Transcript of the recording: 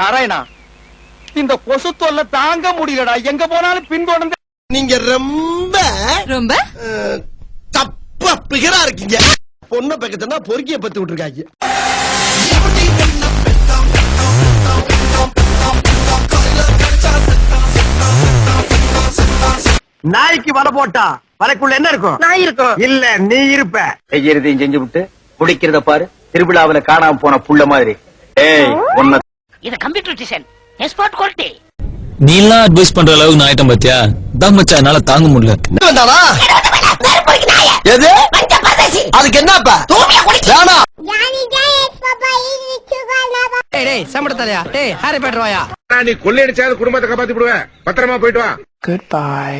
நாராயணா, இந்த கொசு தொல்லை தாங்க முடியலடா. எங்க போனாலும் பின்தொடர்ந்து. நீங்க ரொம்ப ரொம்ப தப்பா பிகரா இருக்கீங்க. பொண்ணை பக்கத்துனா பொறுக்கிய பத்து விட்டுருக்காங்க. நாய்க்கு வலை போட்டா வலைக்குள்ள என்ன இருக்கும்? நாய் இருக்கும். இல்ல நீ இருப்ப. செய்யறதையும் செஞ்சு விட்டு முடிக்கிறத பாரு. திருவிழாவில காணாம போன புள்ள மாதிரி. ஏய் ஒன்ன இது கம்ப்யூட்டர் டிசைன் எக்ஸ்போர்ட் குவாலிட்டி. நீ எல்லாம் அட்வைஸ் பண்ற அளவுக்கு நான் ஆயிட்டேன் பாத்தியா? தான் மச்சான் என்னால தாங்க முடியல. வந்தானா? எது? அதுக்கு என்னப்பா? வேணாம். டேய் சமடத்தலையா, டேய் ஹாரி பேட்ரோயா. நீ கொள்ளையடிச்சாது குடும்பத்தை காப்பாத்தி விடுவேன். பத்திரமா போயிட்டு வா. Goodbye.